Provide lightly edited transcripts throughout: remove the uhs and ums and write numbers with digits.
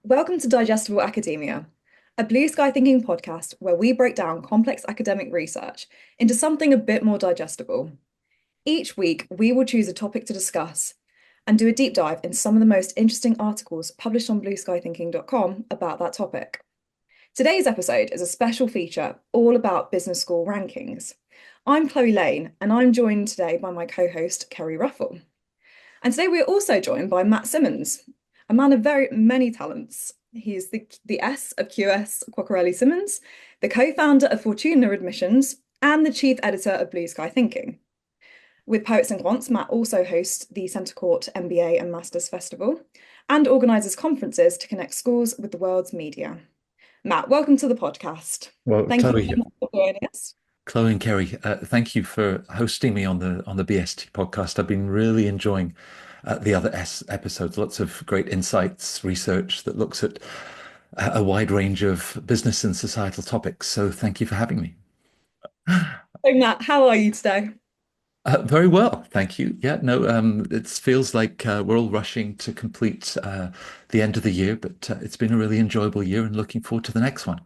Welcome to Digestible Academia, a blue sky thinking podcast where we break down complex academic research into something a bit more digestible. Each week, we will choose a topic to discuss and do a deep dive in some of the most interesting articles published on blueskythinking.com about that topic. Today's episode is a special feature all about business school rankings. I'm Chloë Lane, and I'm joined today by my co-host, Kerry Ruffle. And today we're also joined by Matt Symonds, a man of very many talents. He is the S of QS Quacquarelli Symonds, the co-founder of Fortuna Admissions, and the chief editor of Blue Sky Thinking. With Poets and Quants, Matt also hosts the CentreCourt MBA and Masters Festival and organises conferences to connect schools with the world's media. Matt, welcome to the podcast. Well, Thank you Chloe, for joining us. Chloe and Kerry, thank you for hosting me on the BST podcast. I've been really enjoying the other episodes. Lots of great insights, research that looks at a wide range of business and societal topics. So thank you for having me. So Matt, how are you today? Very well, thank you. Yeah, no, it feels like we're all rushing to complete the end of the year, but it's been a really enjoyable year and looking forward to the next one.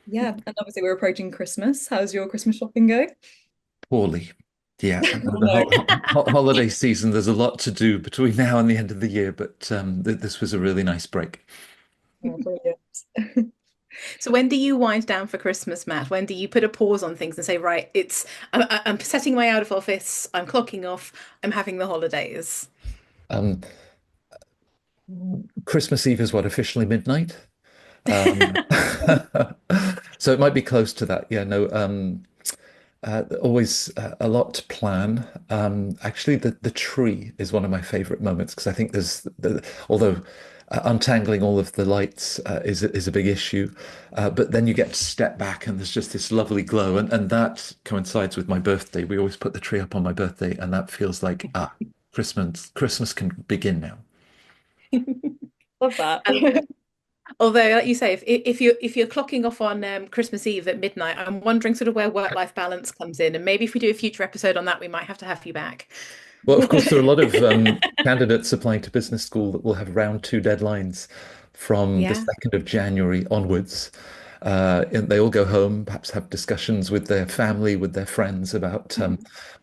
Yeah, and obviously we're approaching Christmas. How's your Christmas shopping going? Poorly. Yeah, Oh, the no. holiday season, there's a lot to do between now and the end of the year, but this was a really nice break. Oh, brilliant. So when do you wind down for Christmas, Matt? When do you put a pause on things and say, right, I'm setting my out of office, I'm clocking off, I'm having the holidays. Um, Christmas Eve is what, officially midnight? Um, so it might be close to that. Yeah, no, always a lot to plan. Actually, the tree is one of my favorite moments because I think although untangling all of the lights is a big issue, but then you get to step back and there's just this lovely glow, and that coincides with my birthday. We always put the tree up on my birthday, and that feels like Christmas can begin now. Love that. And although, like you say, if you're clocking off on Christmas Eve at midnight, I'm wondering sort of where work-life balance comes in, and maybe if we do a future episode on that, we might have to have you back. Well, of course, there are a lot of candidates applying to business school that will have round two deadlines from the Yeah. 2nd of January onwards. And they all go home, perhaps have discussions with their family, with their friends about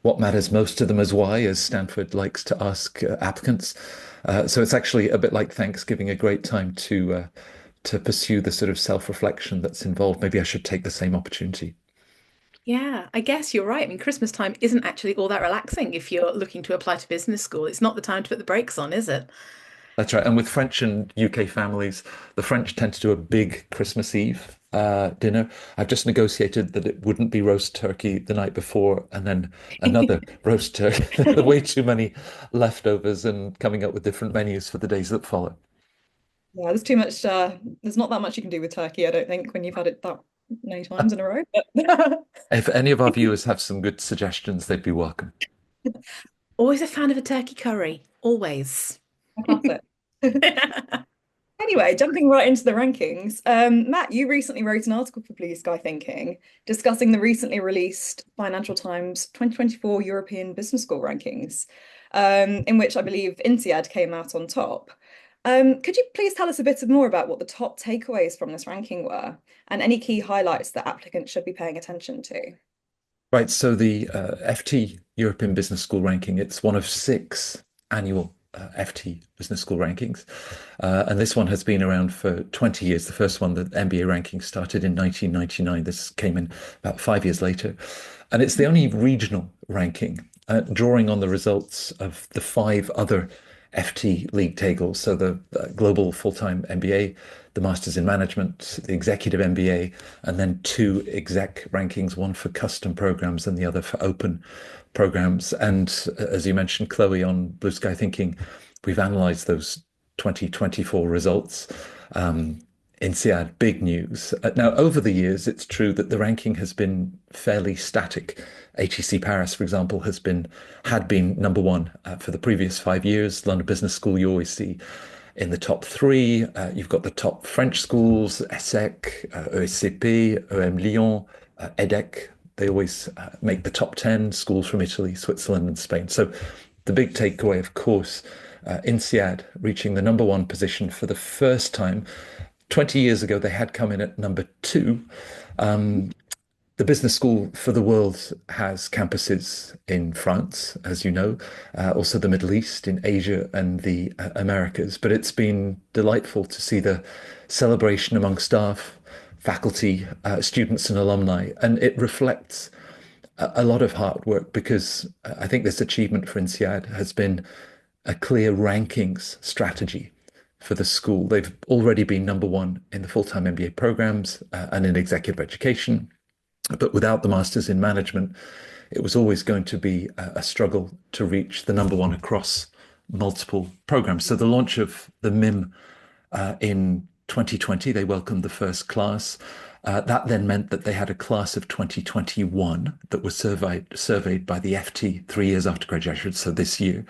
what matters most to them as why, as Stanford likes to ask applicants. So it's actually a bit like Thanksgiving, a great time to pursue the sort of self-reflection that's involved. Maybe I should take the same opportunity. Yeah, I guess you're right. I mean, Christmas time isn't actually all that relaxing if you're looking to apply to business school. It's not the time to put the brakes on, is it? That's right. And with French and UK families, the French tend to do a big Christmas Eve dinner. I've just negotiated that it wouldn't be roast turkey the night before and then another roast turkey. There are way too many leftovers and coming up with different menus for the days that follow. Yeah, there's too much, there's not that much you can do with turkey, I don't think, when you've had it that many times in a row. But If any of our viewers have some good suggestions, they'd be welcome. Always a fan of a turkey curry. Always. classic. Anyway, jumping right into the rankings, Matt, you recently wrote an article for Blue Sky Thinking discussing the recently released Financial Times 2024 European Business School rankings, in which I believe INSEAD came out on top. Could you please tell us a bit more about what the top takeaways from this ranking were and any key highlights that applicants should be paying attention to? Right. So the FT European Business School ranking, it's one of six annual FT Business School rankings. And this one has been around for 20 years. The first one, the MBA ranking, started in 1999. This came in about 5 years later. And it's the only regional ranking, drawing on the results of the five other FT league tables. So the global full-time MBA, the Masters in Management, the Executive MBA, and then two exec rankings, one for custom programs and the other for open programs. And as you mentioned, Chloe, on Blue Sky Thinking, we've analyzed those 2024 results. INSEAD, big news. Now, over the years, it's true that the ranking has been fairly static. HEC Paris, for example, had been number one for the previous 5 years. London Business School, you always see in the top three. You've got the top French schools, ESSEC, ESCP, EM Lyon, EDEC. They always make the top 10 schools from Italy, Switzerland, and Spain. So the big takeaway, of course, INSEAD reaching the number one position for the first time. 20 years ago, they had come in at number two. The Business School for the World has campuses in France, as you know, also the Middle East, in Asia and the Americas. But it's been delightful to see the celebration among staff, faculty, students and alumni. And it reflects a lot of hard work because I think this achievement for INSEAD has been a clear rankings strategy for the school. They've already been number one in the full-time MBA programs and in executive education. But without the Masters in Management, it was always going to be a struggle to reach the number one across multiple programs. So the launch of the MIM in 2020, they welcomed the first class. That then meant that they had a class of 2021 that was surveyed by the FT 3 years after graduation, so this year.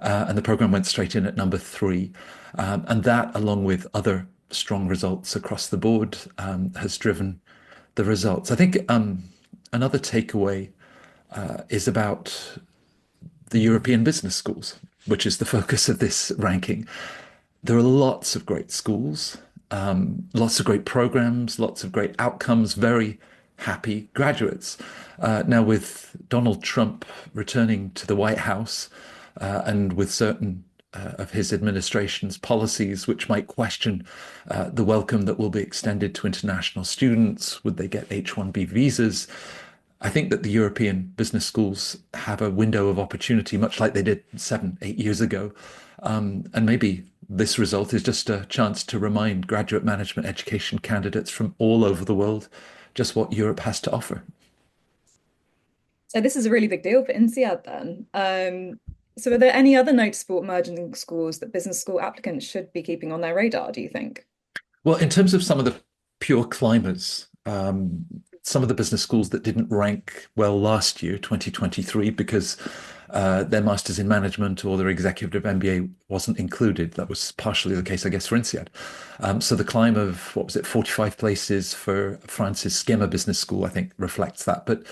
And the program went straight in at number 3. And that, along with other strong results across the board, has driven the results. I think another takeaway is about the European business schools, which is the focus of this ranking. There are lots of great schools, lots of great programs, lots of great outcomes, very happy graduates. Now, with Donald Trump returning to the White House and with certain of his administration's policies, which might question the welcome that will be extended to international students. Would they get H-1B visas? I think that the European business schools have a window of opportunity, much like they did 7, 8 years ago. And maybe this result is just a chance to remind graduate management education candidates from all over the world just what Europe has to offer. So this is a really big deal for INSEAD then. So are there any other noticeable emerging schools that business school applicants should be keeping on their radar, do you think? Well, in terms of some of the pure climbers, some of the business schools that didn't rank well last year, 2023, because their Masters in Management or their Executive MBA wasn't included. That was partially the case, I guess, for INSEAD. So the climb of, 45 places for France's Schema Business School, I think, reflects that. But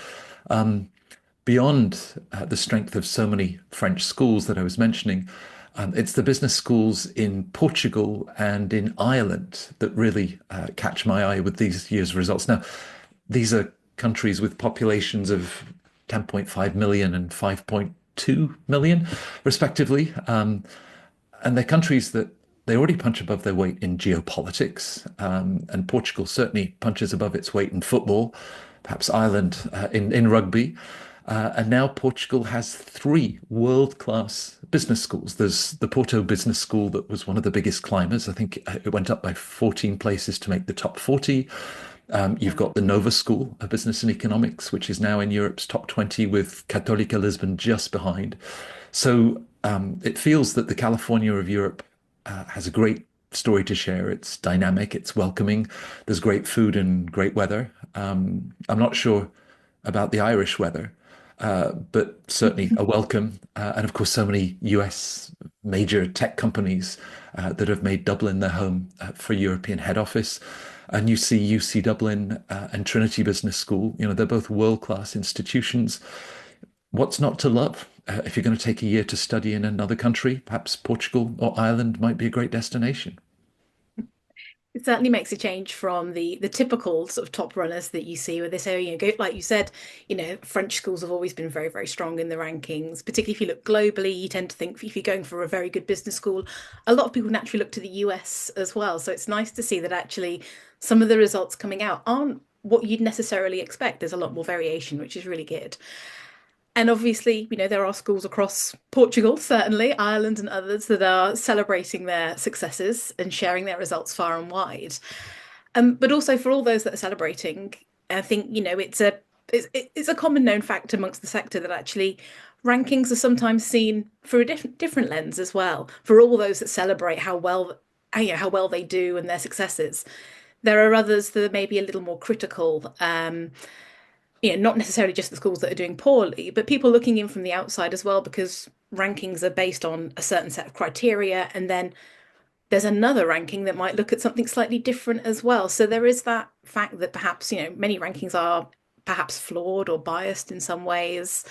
beyond the strength of so many French schools that I was mentioning, it's the business schools in Portugal and in Ireland that really catch my eye with these year's results. Now, these are countries with populations of 10.5 million and 5.2 million, respectively. And they're countries that they already punch above their weight in geopolitics. And Portugal certainly punches above its weight in football, perhaps Ireland in rugby. And now Portugal has 3 world-class business schools. There's the Porto Business School that was one of the biggest climbers. I think it went up by 14 places to make the top 40. You've got the Nova School of Business and Economics, which is now in Europe's top 20 with Católica Lisbon just behind. So it feels that the California of Europe has a great story to share. It's dynamic, it's welcoming. There's great food and great weather. I'm not sure about the Irish weather, but certainly a welcome. And of course, so many US major tech companies that have made Dublin their home for European head office. And you see UC Dublin and Trinity Business School, they're both world-class institutions. What's not to love? If you're going to take a year to study in another country, perhaps Portugal or Ireland might be a great destination. It certainly makes a change from the typical sort of top runners that you see, where they say, like you said, French schools have always been very, very strong in the rankings. Particularly if you look globally, you tend to think if you're going for a very good business school, a lot of people naturally look to the US as well. So it's nice to see that actually some of the results coming out aren't what you'd necessarily expect. There's a lot more variation, which is really good. And obviously, there are schools across Portugal, certainly, Ireland and others that are celebrating their successes and sharing their results far and wide. But also for all those that are celebrating, I think, it's a common known fact amongst the sector that actually rankings are sometimes seen through a different lens as well. For all those that celebrate how well they do and their successes, there are others that are maybe a little more critical. Not necessarily just the schools that are doing poorly, but people looking in from the outside as well, because rankings are based on a certain set of criteria. And then there's another ranking that might look at something slightly different as well. So there is that fact that perhaps, many rankings are perhaps flawed or biased in some ways.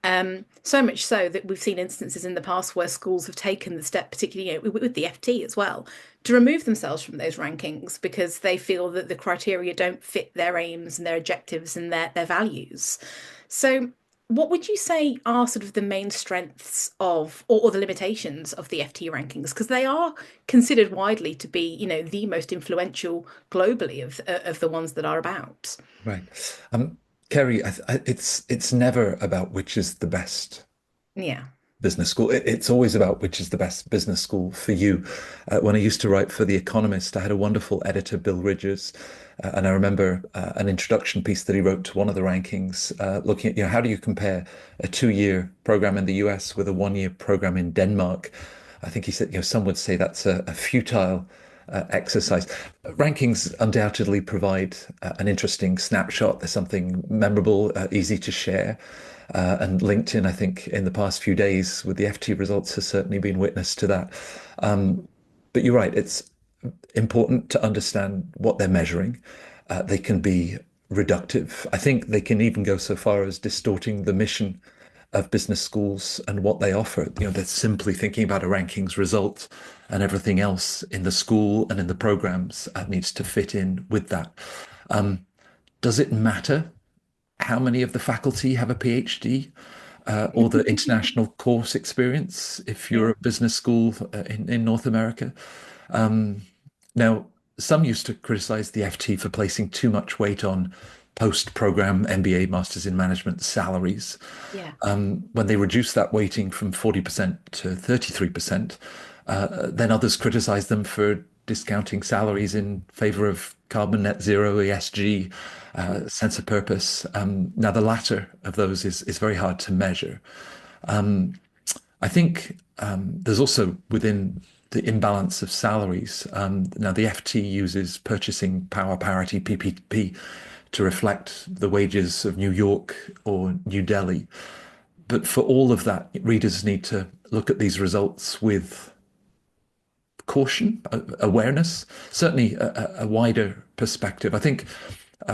So much so that we've seen instances in the past where schools have taken the step, particularly with the FT as well, to remove themselves from those rankings because they feel that the criteria don't fit their aims and their objectives and their values. So what would you say are sort of the main strengths of, or the limitations of the FT rankings? Because they are considered widely to be, the most influential globally of the ones that are about. Right. Kerry, it's never about which is the best Yeah. business school. It's always about which is the best business school for you. When I used to write for The Economist, I had a wonderful editor, Bill Ridgers, and I remember an introduction piece that he wrote to one of the rankings, looking at, how do you compare a 2-year program in the US with a 1-year program in Denmark? I think he said, some would say that's a futile exercise. Rankings undoubtedly provide an interesting snapshot. There's something memorable, easy to share. And LinkedIn, I think, in the past few days with the FT results has certainly been witness to that. But you're right, it's important to understand what they're measuring. They can be reductive. I think they can even go so far as distorting the mission of business schools and what they offer. They're simply thinking about a rankings result and everything else in the school and in the programs needs to fit in with that. Does it matter how many of the faculty have a PhD or the international course experience if you're a business school in North America? Now, some used to criticize the FT for placing too much weight on post-program MBA, Masters in Management salaries. Yeah. When they reduced that weighting from 40% to 33%, then others criticized them for discounting salaries in favor of carbon net zero, ESG, sense of purpose. Now, the latter of those is very hard to measure. I think there's also within the imbalance of salaries. Now, the FT uses purchasing power parity, PPP, to reflect the wages of New York or New Delhi. But for all of that, readers need to look at these results with caution, awareness, certainly a wider perspective. I think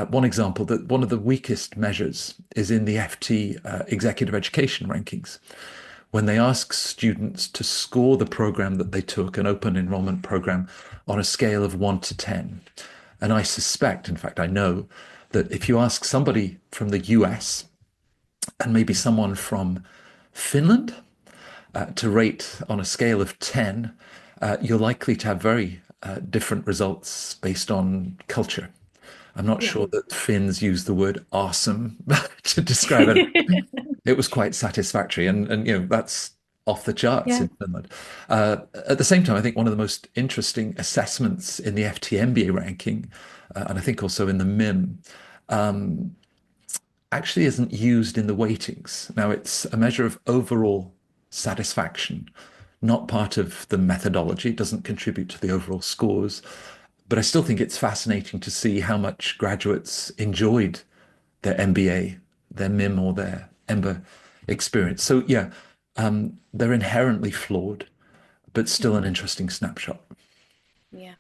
one example, that one of the weakest measures is in the FT executive education rankings. When they ask students to score the program that they took, an open enrollment program, on a scale of 1 to 10. And I suspect, in fact, I know, that if you ask somebody from the US and maybe someone from Finland to rate on a scale of 10, you're likely to have very different results based on culture. I'm not sure that Finns use the word awesome to describe it. It was quite satisfactory, and that's off the charts in Finland. At the same time, I think one of the most interesting assessments in the FT MBA ranking, and I think also in the MIM, actually isn't used in the weightings. Now, it's a measure of overall satisfaction, not part of the methodology. It doesn't contribute to the overall scores. But I still think it's fascinating to see how much graduates enjoyed their MBA, their MIM, or their EMBA experience. So they're inherently flawed, but still an interesting snapshot. Yeah.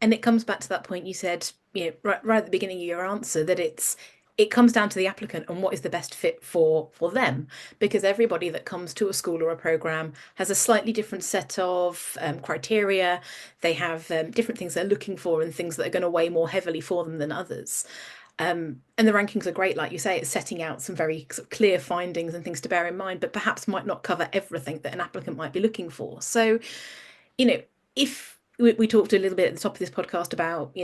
And it comes back to that point you said, right at the beginning of your answer, that it comes down to the applicant and what is the best fit for them, because everybody that comes to a school or a program has a slightly different set of criteria. They have different things they're looking for and things that are going to weigh more heavily for them than others. And the rankings are great, like you say, it's setting out some very sort of clear findings and things to bear in mind, but perhaps might not cover everything that an applicant might be looking for. So, if we talked a little bit at the top of this podcast about,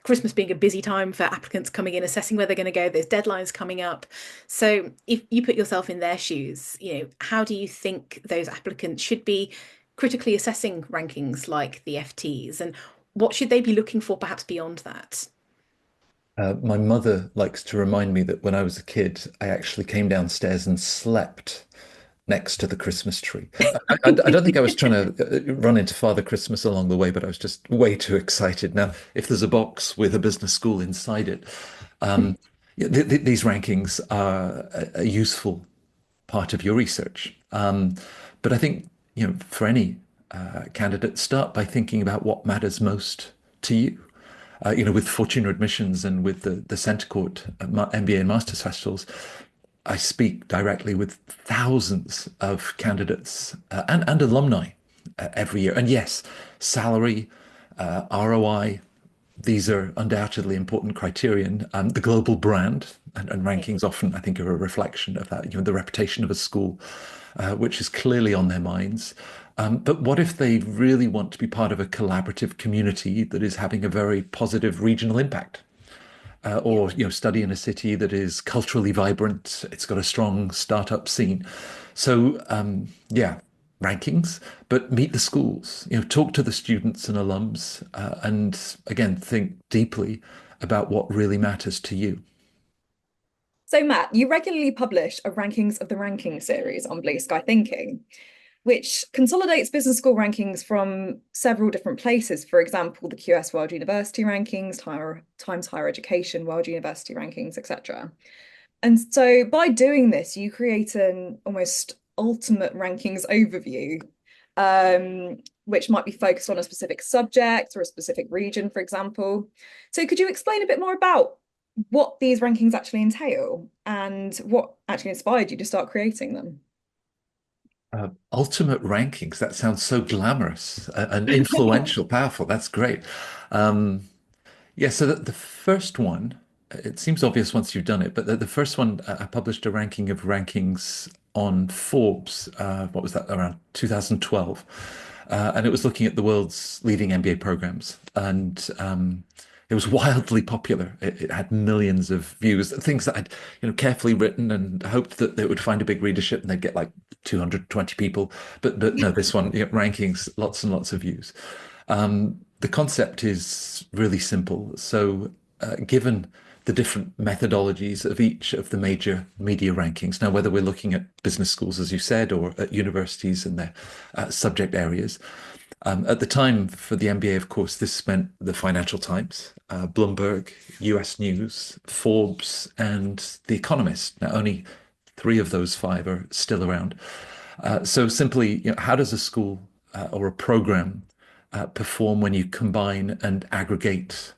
Christmas being a busy time for applicants coming in, assessing where they're going to go, there's deadlines coming up. So if you put yourself in their shoes, how do you think those applicants should be critically assessing rankings like the FTs, and what should they be looking for perhaps beyond that? My mother likes to remind me that when I was a kid, I actually came downstairs and slept next to the Christmas tree. I don't think I was trying to run into Father Christmas along the way, but I was just way too excited. Now, if there's a box with a business school inside it, these rankings are a useful part of your research. But I think, for any candidate, start by thinking about what matters most to you. With Fortuna Admissions and with the CentreCourt MBA and Masters festivals, I speak directly with thousands of candidates and alumni every year. And yes, salary, ROI, these are undoubtedly important criterion. The global brand and rankings often, I think, are a reflection of that, the reputation of a school, which is clearly on their minds. But what if they really want to be part of a collaborative community that is having a very positive regional impact? Or study in a city that is culturally vibrant. It's got a strong startup scene. So yeah, rankings, but meet the schools. Talk to the students and alums, and again, think deeply about what really matters to you. So, Matt, you regularly publish a Rankings of the Ranking series on BlueSky Thinking, which consolidates business school rankings from several different places. For example, the QS World University Rankings, Times Higher Education World University Rankings, etc. And so by doing this, you create an almost ultimate rankings overview, which might be focused on a specific subject or a specific region, for example. So could you explain a bit more about what these rankings actually entail and what actually inspired you to start creating them? Ultimate rankings, that sounds so glamorous and influential, powerful. That's great. Um, Yeah, so the first one, it seems obvious once you've done it, but the first one, I published a ranking of rankings on Forbes. What was that, around 2012? And it was looking at the world's leading MBA programs. And it was wildly popular. It had millions of views, things that I'd, carefully written and hoped that they would find a big readership and they'd get like 220 people. But no, this one, rankings, lots and lots of views. The concept is really simple. So, given the different methodologies of each of the major media rankings, now whether we're looking at business schools, as you said, or at universities and their subject areas, at the time for the MBA, of course, this meant the Financial Times, Bloomberg, US News, Forbes, and The Economist. Now, only three of those five are still around. So simply, how does a school or a program perform when you combine and aggregate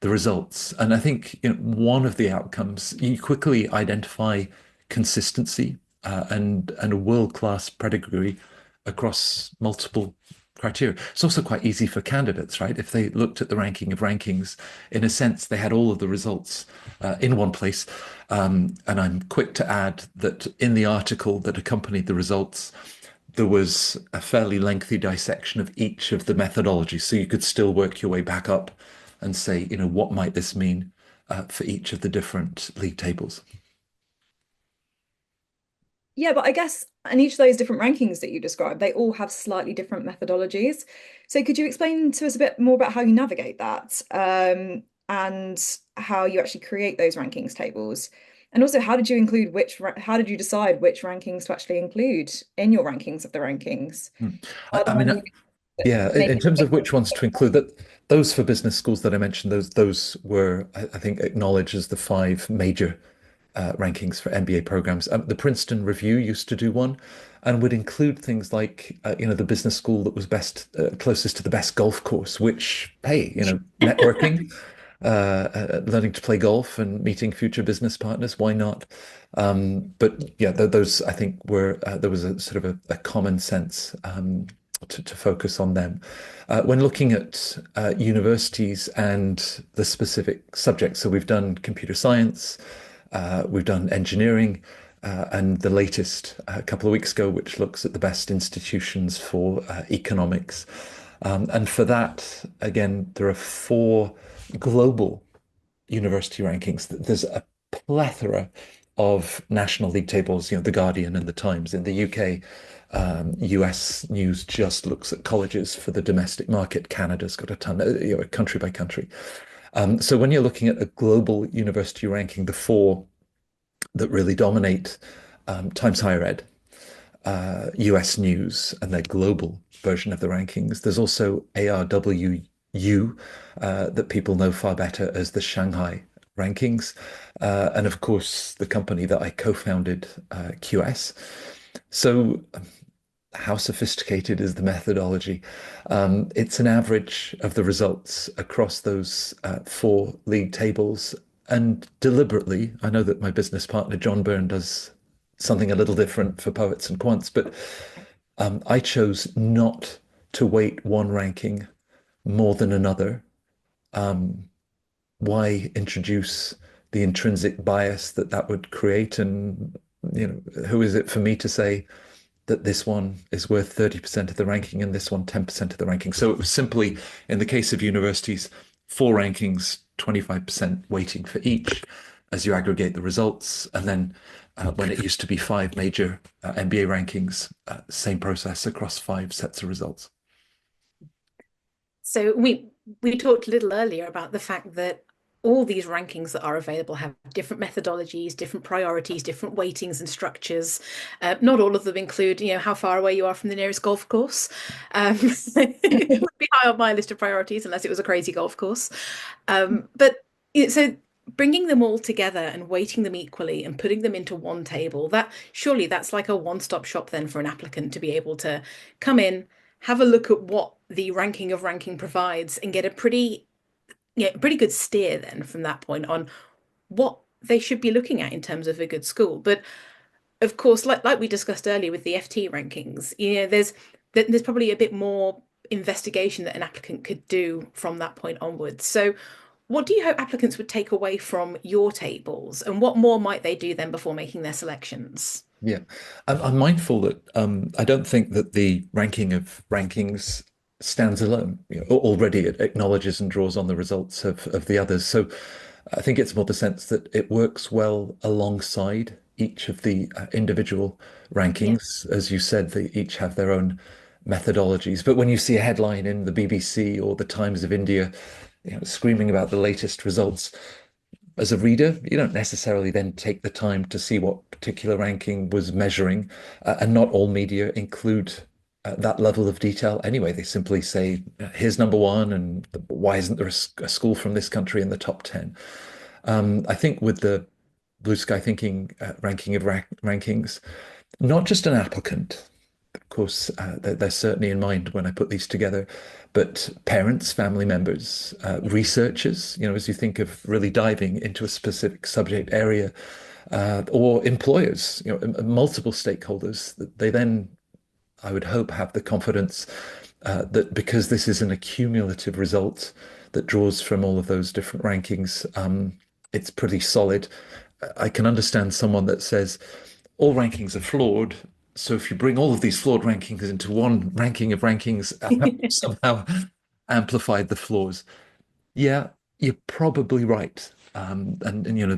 the results? And I think one of the outcomes, you quickly identify consistency and a world-class pedigree across multiple criteria. It's also quite easy for candidates, right? If they looked at the ranking of rankings, in a sense, they had all of the results in one place. And I'm quick to add that in the article that accompanied the results, there was a fairly lengthy dissection of each of the methodologies. So you could still work your way back up and say, what might this mean for each of the different league tables? Yeah, but I guess in each of those different rankings that you described, they all have slightly different methodologies. So could you explain to us a bit more about how you navigate that, and how you actually create those rankings tables? And also, how did you decide which rankings to actually include in your rankings of the rankings? I, Are there I mean, any that yeah, in maybe terms of which ones to include, that those for business schools that I mentioned, those were, I think, acknowledged as the five major rankings for MBA programs. The Princeton Review used to do one and would include things like, the business school that was closest to the best golf course, which, hey, networking, learning to play golf and meeting future business partners, why not? But yeah, those I think were, there was a sort of a common sense to focus on them. When looking at universities and the specific subjects, so we've done computer science, we've done engineering, and the latest a couple of weeks ago, which looks at the best institutions for economics. And for that, again, there are four global university rankings. There's a plethora of national league tables, The Guardian and the Times. In the UK, US News just looks at colleges for the domestic market. Canada's got a ton, country by country. So when you're looking at a global university ranking, the four that really dominate, Times Higher Ed, US News, and their global version of the rankings. There's also ARWU, that people know far better as the Shanghai rankings. And of course, the company that I co-founded, QS. So how sophisticated is the methodology? It's an average of the results across those four league tables. And deliberately, I know that my business partner, John Byrne, does something a little different for Poets and Quants, but I chose not to weight one ranking more than another. Why introduce the intrinsic bias that that would create? And, who is it for me to say that this one is worth 30% of the ranking and this one 10% of the ranking? So it was simply, in the case of universities, four rankings, 25% weighting for each as you aggregate the results. And then when it used to be five major MBA rankings, same process across five sets of results. So we talked a little earlier about the fact that all these rankings that are available have different methodologies, different priorities, different weightings and structures. Not all of them include, how far away you are from the nearest golf course. It would be high on my list of priorities unless it was a crazy golf course. But so bringing them all together and weighting them equally and putting them into one table, that's like a one-stop shop then for an applicant to be able to come in, have a look at what the ranking of ranking provides and get a pretty good steer then from that point on what they should be looking at in terms of a good school. But of course, like we discussed earlier with the FT rankings, there's probably a bit more investigation that an applicant could do from that point onwards. So what do you hope applicants would take away from your tables, and what more might they do then before making their selections? Yeah, I'm mindful that I don't think that the ranking of rankings stands alone. Already it acknowledges and draws on the results of the others. So I think it's more the sense that it works well alongside each of the individual Yeah. rankings. As you said, they each have their own methodologies. But when you see a headline in the BBC or the Times of India, screaming about the latest results, as a reader, you don't necessarily then take the time to see what particular ranking was measuring, and not all media include that level of detail anyway. They simply say, here's number one, and why isn't there a school from this country in the top 10? I think with the BlueSky thinking ranking of rankings, not just an applicant, of course, they're certainly in mind when I put these together, but parents, family members, researchers, as you think of really diving into a specific subject area, or employers, multiple stakeholders, they then, I would hope, have the confidence that because this is an accumulative result that draws from all of those different rankings, it's pretty solid. I can understand someone that says all rankings are flawed. So if you bring all of these flawed rankings into one ranking of rankings, somehow amplified the flaws. Yeah, you're probably right. And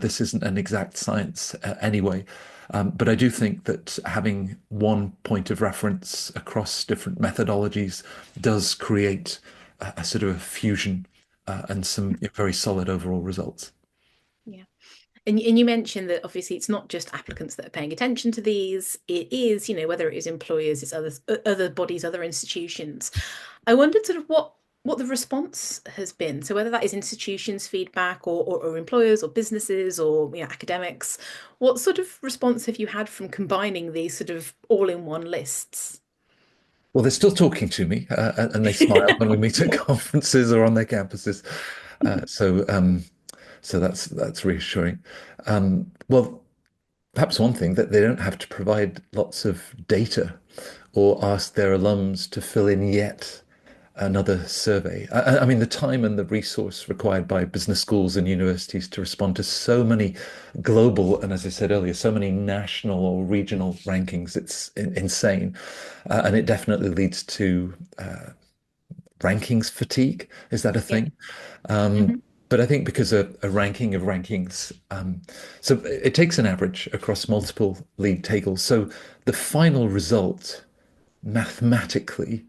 this isn't an exact science anyway. But I do think that having one point of reference across different methodologies does create a sort of a fusion and some very solid overall results. Yeah. And you mentioned that obviously it's not just applicants that are paying attention to these. It is, whether it is employers, it's other bodies, other institutions. I wondered sort of what the response has been. So whether that is institutions' feedback or employers or businesses or academics, what sort of response have you had from combining these sort of all-in-one lists? Well, they're still talking to me, and they smile when we meet at conferences or on their campuses. So that's reassuring. Well, perhaps one thing that they don't have to provide lots of data or ask their alums to fill in yet another survey. I mean, the time and the resource required by business schools and universities to respond to so many global, and as I said earlier, so many national or regional rankings, it's insane. And it definitely leads to rankings fatigue. Is that a Yeah. thing? But I think because a ranking of rankings, so it takes an average across multiple league tables. So the final result mathematically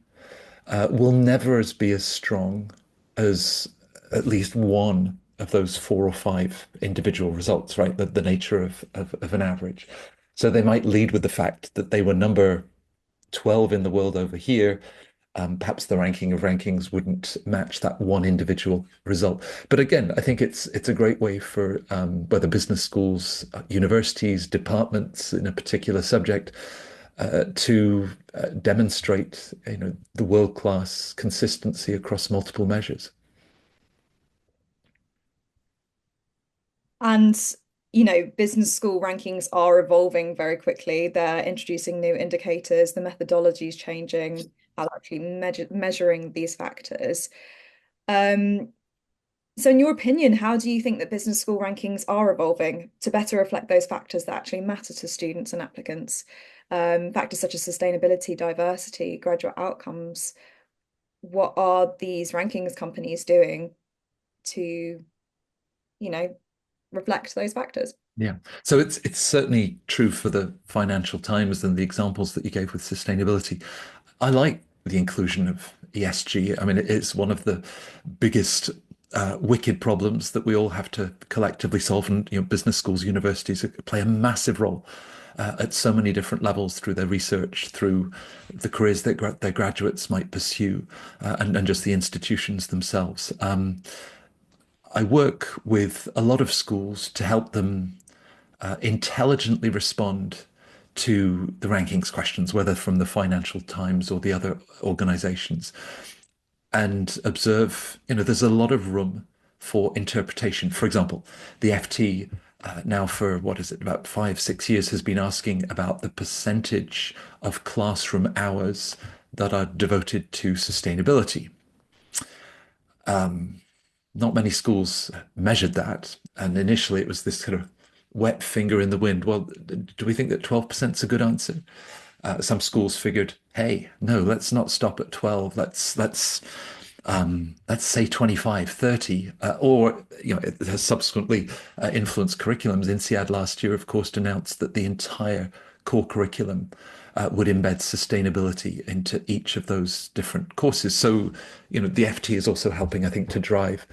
will never be as strong as at least one of those four or five individual results, right? The nature of an average. So they might lead with the fact that they were number 12 in the world over here. Perhaps the ranking of rankings wouldn't match that one individual result. But again, I think it's a great way for whether business schools, universities, departments in a particular subject to demonstrate, the world-class consistency across multiple measures. And, business school rankings are evolving very quickly. They're introducing new indicators, the methodology is changing, how they're actually measuring these factors. Um, so in your opinion, how do you think that business school rankings are evolving to better reflect those factors that actually matter to students and applicants? Factors such as sustainability, diversity, graduate outcomes. What are these rankings companies doing to, you know, reflect those factors? Yeah. So it's certainly true for the Financial Times and the examples that you gave with sustainability. I like the inclusion of ESG. I mean, it's one of the biggest wicked problems that we all have to collectively solve. And business schools, universities play a massive role at so many different levels through their research, through the careers that their graduates might pursue, and just the institutions themselves. I work with a lot of schools to help them intelligently respond to the rankings questions, whether from the Financial Times or the other organizations, and observe, there's a lot of room for interpretation. For example, the FT now for, what is it, about 5, 6 years has been asking about the percentage of classroom hours that are devoted to sustainability. Not many schools measured that. And initially it was this kind of wet finger in the wind. Well, do we think that 12% is a good answer? Some schools figured, hey, no, let's not stop at 12. Let's say 25, 30, or it has subsequently influenced curriculums. INSEAD last year, of course, announced that the entire core curriculum would embed sustainability into each of those different courses. So, the FT is also helping, I think, to drive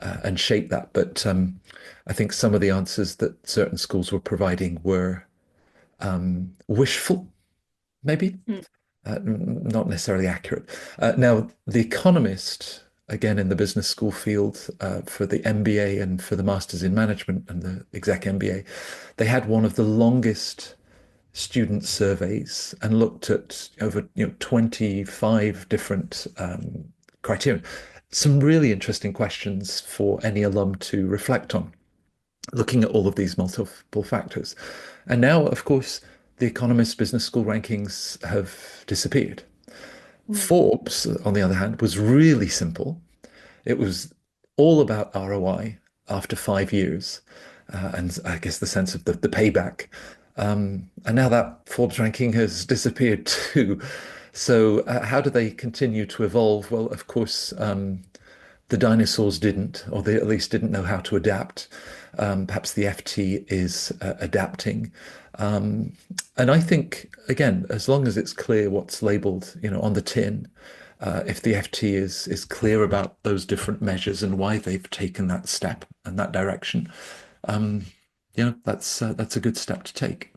and shape that. But I think some of the answers that certain schools were providing were wishful, maybe, Mm. not necessarily accurate. Now, The Economist, again in the business school field, for the MBA and for the Masters in Management and the Exec MBA, they had one of the longest student surveys and looked at over 25 different criteria. Some really interesting questions for any alum to reflect on, looking at all of these multiple factors. And now, of course, the Economist Business School rankings have disappeared. Mm. Forbes, on the other hand, was really simple. It was all about ROI after 5 years, and I guess the sense of the payback. And now that Forbes ranking has disappeared too. So, how do they continue to evolve? Well, of course, the dinosaurs didn't, or they at least didn't know how to adapt. Perhaps the FT is adapting. And I think, again, as long as it's clear what's labeled, on the tin, if the FT is clear about those different measures and why they've taken that step and that direction, that's a good step to take.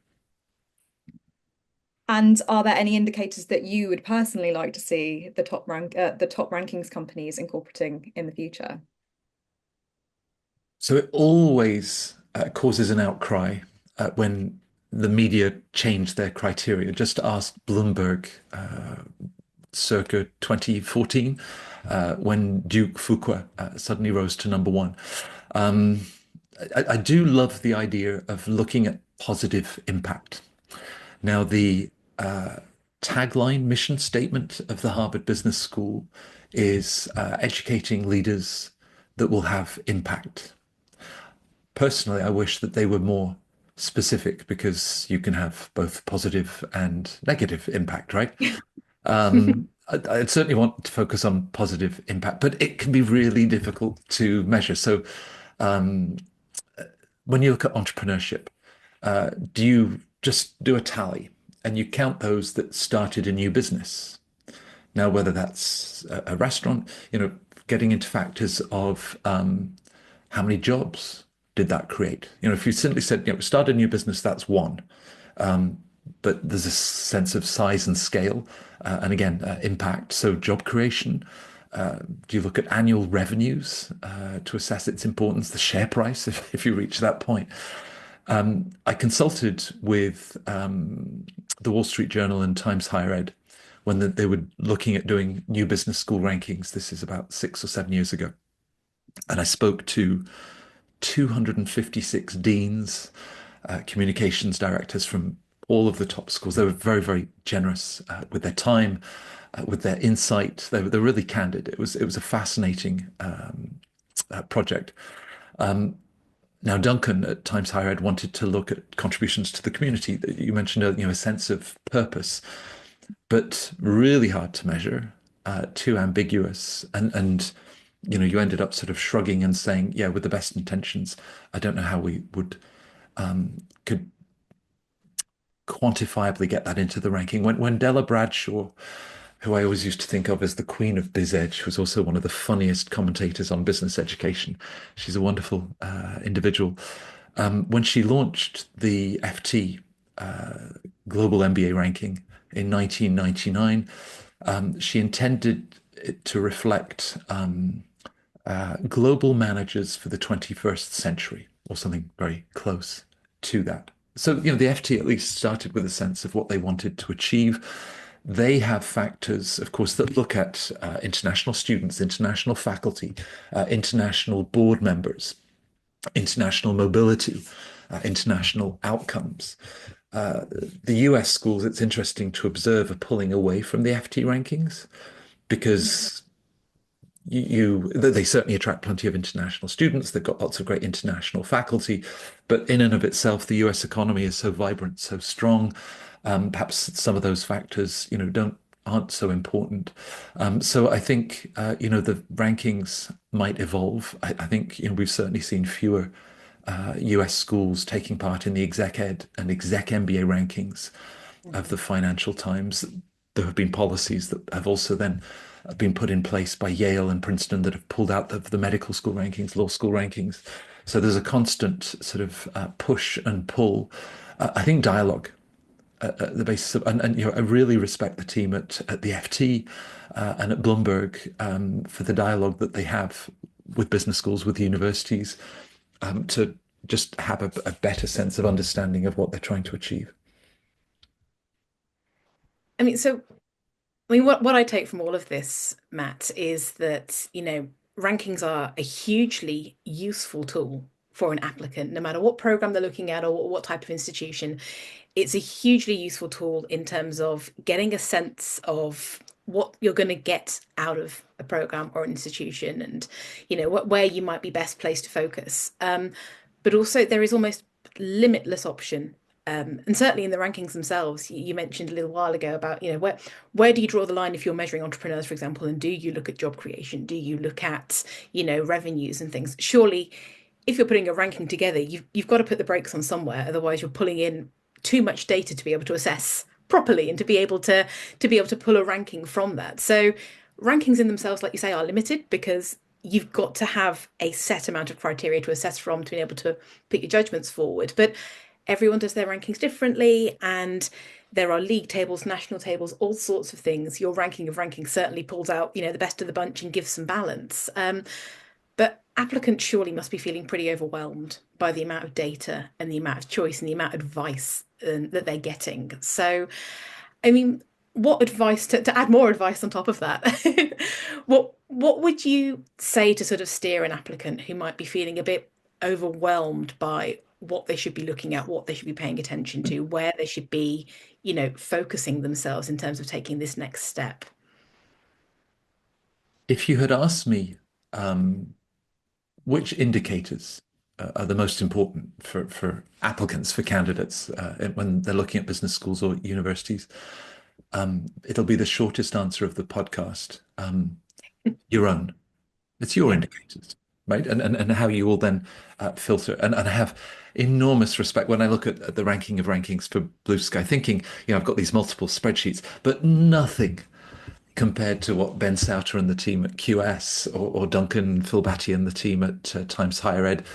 And are there any indicators that you would personally like to see the top rankings companies incorporating in the future? So it always causes an outcry when the media change their criteria. Just to ask Bloomberg, circa 2014, when Duke Fuqua suddenly rose to number one. I do love the idea of looking at positive impact. Now, the tagline mission statement of the Harvard Business School is educating leaders that will have impact. Personally, I wish that they were more specific, because you can have both positive and negative impact, right? I'd certainly want to focus on positive impact, but it can be really difficult to measure. So when you look at entrepreneurship, do you just do a tally and you count those that started a new business? Now, whether that's a restaurant, getting into factors of how many jobs did that create? If you simply said, start a new business, that's one. But there's a sense of size and scale, and again, impact. So job creation. Do you look at annual revenues to assess its importance? The share price, if you reach that point. I consulted with the Wall Street Journal and Times Higher Ed when they were looking at doing new business school rankings. This is about 6 or 7 years ago. And I spoke to 256 deans, communications directors from all of the top schools. They were very, very generous with their time, with their insight. They're really candid. It was a fascinating project. Now, Duncan at Times Higher Ed wanted to look at contributions to the community. You mentioned a sense of purpose, but really hard to measure, too ambiguous, and you ended up sort of shrugging and saying, yeah, with the best intentions, I don't know how we would could quantifiably get that into the ranking. When Della Bradshaw, who I always used to think of as the queen of biz edge, was also one of the funniest commentators on business education. She's a wonderful individual. When she launched the FT Global MBA ranking in 1999, she intended it to reflect global managers for the 21st century, or something very close to that. So, the FT at least started with a sense of what they wanted to achieve. They have factors, of course, that look at international students, international faculty, international board members, international mobility, international outcomes. The US schools, it's interesting to observe, are pulling away from the FT rankings because they certainly attract plenty of international students. They've got lots of great international faculty, but in and of itself, the US economy is so vibrant, so strong. Perhaps some of those factors, aren't so important. So I think, the rankings might evolve. I think, we've certainly seen fewer US schools taking part in the exec ed and exec MBA rankings of the Financial Times. There have been policies that have also then been put in place by Yale and Princeton that have pulled out the medical school rankings, law school rankings. So there's a constant sort of push and pull. I think dialogue at the basis of, and I really respect the team at the FT and at Bloomberg for the dialogue that they have with business schools, with universities, to just have a better sense of understanding of what they're trying to achieve. What I take from all of this, Matt, is that, rankings are a hugely useful tool for an applicant, no matter what program they're looking at or what type of institution. It's a hugely useful tool in terms of getting a sense of what you're going to get out of a program or an institution and, where you might be best placed to focus. But also there is almost limitless option. And certainly in the rankings themselves, you mentioned a little while ago about, where do you draw the line if you're measuring entrepreneurs, for example, and do you look at job creation? Do you look at, revenues and things? Surely, if you're putting a ranking together, you've got to put the brakes on somewhere. Otherwise, you're pulling in too much data to be able to assess properly and to be able to pull a ranking from that. So rankings in themselves, like you say, are limited because you've got to have a set amount of criteria to assess from to be able to put your judgments forward. But everyone does their rankings differently, and there are league tables, national tables, all sorts of things. Your ranking of rankings certainly pulls out, the best of the bunch and gives some balance. But applicants surely must be feeling pretty overwhelmed by the amount of data and the amount of choice and the amount of advice that they're getting. So, what advice to add more advice on top of that? what would you say to sort of steer an applicant who might be feeling a bit overwhelmed by what they should be looking at, what they should be paying attention to, where they should be, focusing themselves in terms of taking this next step? If you had asked me which indicators are the most important for applicants, for candidates, when they're looking at business schools or universities, it'll be the shortest answer of the podcast. Your own. It's your indicators, right? And how you will then filter. And I have enormous respect when I look at the ranking of rankings for BlueSky, thinking, I've got these multiple spreadsheets, but nothing compared to what Ben Souter and the team at QS or Duncan Philbatty and the team at Times Higher Ed,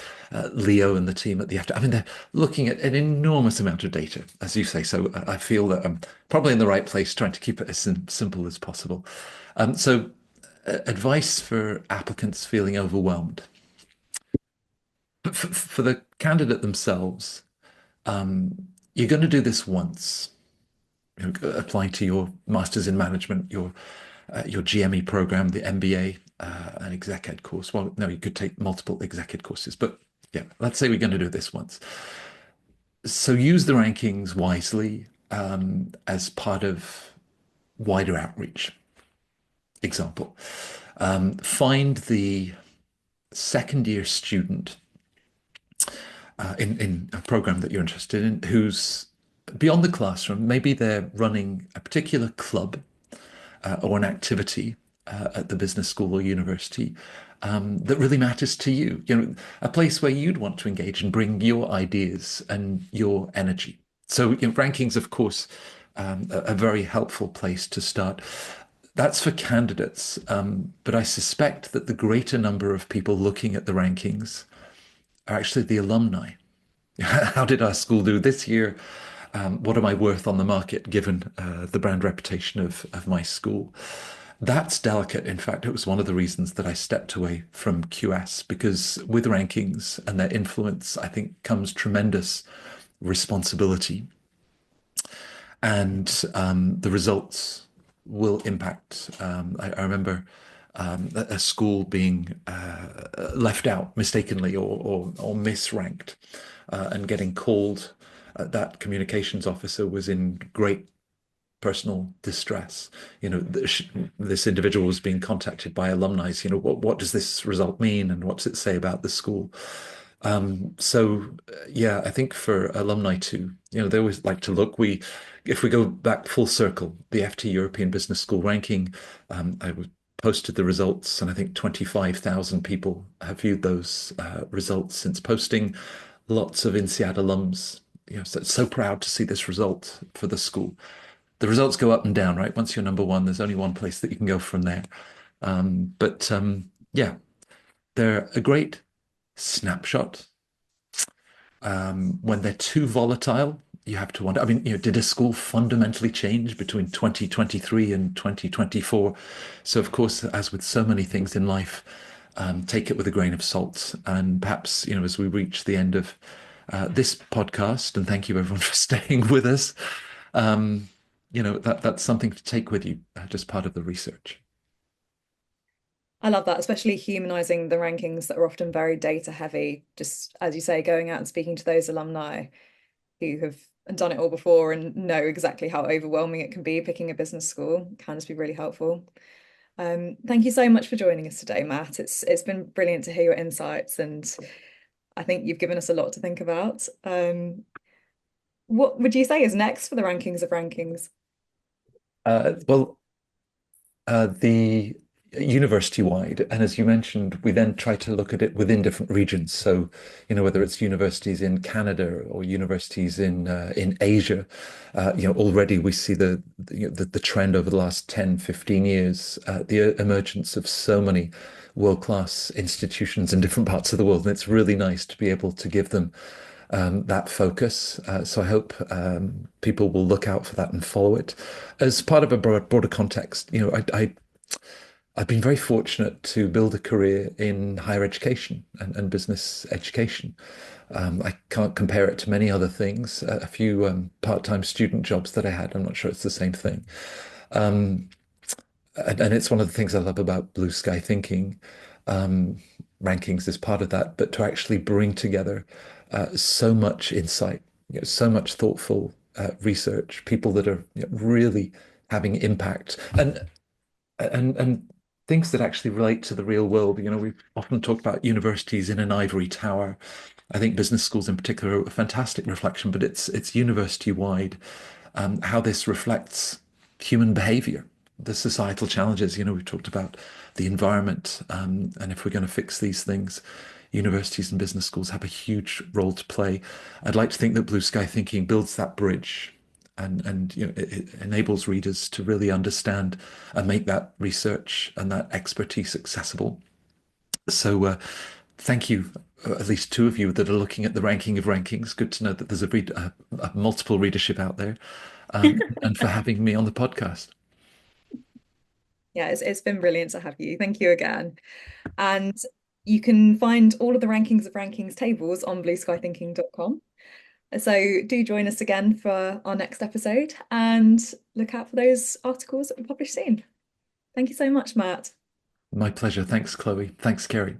Leo and the team at the FT. They're looking at an enormous amount of data, as you say. So I feel that I'm probably in the right place, trying to keep it as simple as possible. So advice for applicants feeling overwhelmed. For the candidate themselves, you're going to do this once. Applying to your Masters in Management, your GME program, the MBA, an exec ed course. Well, no, you could take multiple exec ed courses, but Yeah, let's say we're going to do this once. So use the rankings wisely as part of wider outreach. Example, find the second year student in a program that you're interested in who's beyond the classroom. Maybe they're running a particular club or an activity at the business school or university that really matters to you. You know, a place where you'd want to engage and bring your ideas and your energy. So, you know, rankings, of course, a very helpful place to start. That's for candidates, but I suspect that the greater number of people looking at the rankings are actually the alumni. How did our school do this year? What am I worth on the market given the brand reputation of my school? That's delicate. In fact, it was one of the reasons that I stepped away from QS, because with rankings and their influence, I think comes tremendous responsibility. And the results will impact. I remember a school being left out mistakenly or misranked and getting called. That communications officer was in great personal distress. You know, this individual was being contacted by alumni. You know, what does this result mean, and what does it say about the school? Yeah, I think for alumni too, you know, they always like to look. If we go back full circle, the FT European Business School ranking, I posted the results, and I think 25,000 people have viewed those results since posting. Lots of INSEAD alums, you know, so proud to see this result for the school. The results go up and down, right? Once you're number one, there's only one place that you can go from there. Yeah, they're a great snapshot. When they're too volatile, you have to wonder. I mean, you know, did a school fundamentally change between 2023 and 2024? So, of course, as with so many things in life, take it with a grain of salt. And perhaps, you know, as we reach the end of this podcast, and thank you everyone for staying with us, you know, that's something to take with you, just part of the research. I love that, especially humanizing the rankings that are often very data heavy. Just as you say, going out and speaking to those alumni who have done it all before and know exactly how overwhelming it can be picking a business school can just be really helpful. Thank you so much for joining us today, Matt. It's been brilliant to hear your insights, and I think you've given us a lot to think about. What would you say is next for the rankings of rankings? Well, the university-wide, and as you mentioned, we then try to look at it within different regions. So, you know, whether it's universities in Canada or universities in Asia, you know, already we see the trend over the last 10, 15 years, the emergence of so many world-class institutions in different parts of the world. And it's really nice to be able to give them that focus. So I hope people will look out for that and follow it as part of a broader context. You know, I've been very fortunate to build a career in higher education and business education. I can't compare it to many other things. A few part-time student jobs that I had, I'm not sure it's the same thing. And it's one of the things I love about BlueSky thinking. Rankings is part of that, but to actually bring together so much insight, you know, so much thoughtful research, people that are, you know, really having impact and things that actually relate to the real world. You know, we've often talked about universities in an ivory tower. I think business schools in particular are a fantastic reflection, but it's university wide, how this reflects human behavior, the societal challenges. You know, we've talked about the environment, and if we're going to fix these things, universities and business schools have a huge role to play. I'd like to think that BlueSky thinking builds that bridge and you know, it enables readers to really understand and make that research and that expertise accessible. So thank you, at least two of you that are looking at the ranking of rankings. Good to know that there's a multiple readership out there, and for having me on the podcast. Yeah, it's been brilliant to have you. Thank you again. And you can find all of the rankings of rankings tables on blueskythinking.com. So do join us again for our next episode and look out for those articles that we publish soon. Thank you so much, Matt. My pleasure. Thanks, Chloe. Thanks, Kerry.